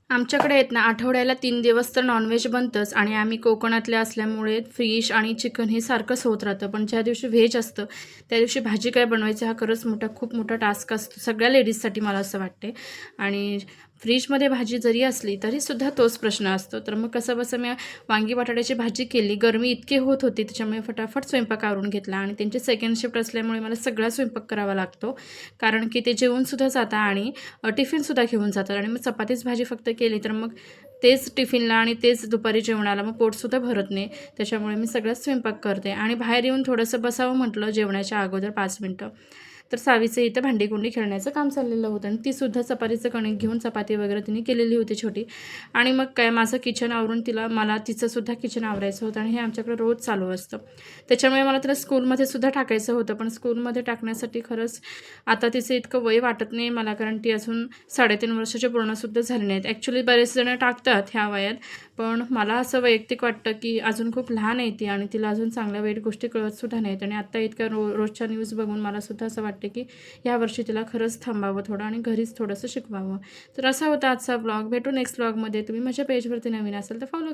आमच्याकडे आहेत ना, आठवड्याला 3 दिवस तर नॉनव्हेज बनतंच आणि आम्ही कोकणातले असल्यामुळे फिश आणि चिकन हे सारखंच होत राहतं. पण ज्या दिवशी व्हेज असतं, त्या दिवशी भाजी काय बनवायची हा खरंच खूप मोठा टास्क असतो सगळ्या लेडीजसाठी मला असं वाटते. आणि फ्रीजमध्ये भाजी जरी असली तरीसुद्धा तोच प्रश्न असतो. तर मग कसंबसं मी वांगी बटाट्याची भाजी केली. गरमी इतकी होत होती त्याच्यामुळे फटाफट स्वयंपाक आवरून घेतला आणि त्यांची सेकंड शिफ्ट असल्यामुळे मला सगळा स्वयंपाक करावा लागतो. कारण की ते जेवूनसुद्धा जातात आणि टिफिनसुद्धा घेऊन जातात आणि मग चपातीच भाजी फक्त केली तर मग तेच टिफिनला आणि तेच दुपारी जेवणाला मग पोटसुद्धा भरत नाही. त्याच्यामुळे मी सगळाच स्वयंपाक करते आणि बाहेर येऊन थोडंसं बसावं म्हटलं जेवणाच्या अगोदर 5 मिनटं. तर सावीचं इथं भांडी-कुंडी खेळण्याचं काम चाललेलं होतं आणि तीसुद्धा चपातीचं कणिक घेऊन चपाती वगैरे तिने केलेली होती छोटी. आणि मग काय माझं किचन आवरून मला तिचंसुद्धा किचन आवरायचं होतं आणि हे आमच्याकडे रोज चालू असतं. त्याच्यामुळे मला तिला स्कूलमध्ये सुद्धा टाकायचं होतं, पण स्कूलमध्ये टाकण्यासाठी खरंच आता तिचं इतकं वय वाटत नाही मला, कारण ती अजून 3.5 वर्षाचे पूर्णसुद्धा झाले नाहीत. ॲक्च्युली बरेच जण टाकतात ह्या वयात, पण मला असं वैयक्तिक वाटतं की अजून खूप लहान आहे ती आणि तिला अजून चांगल्या वाईट गोष्टी कळतसुद्धा नाहीत. आणि आत्ता इतक्या रोजच्या न्यूज बघून मलासुद्धा असं वाटतं की यावर्षी तिला खरंच थांबावं थोडं आणि घरीच थोडंसं शिकवावं. तर असा होता आजचा ब्लॉग. भेटू नेक्स्ट ब्लॉगमध्ये. तुम्ही माझ्या पेजवरती नवीन असाल तर फॉलो करा.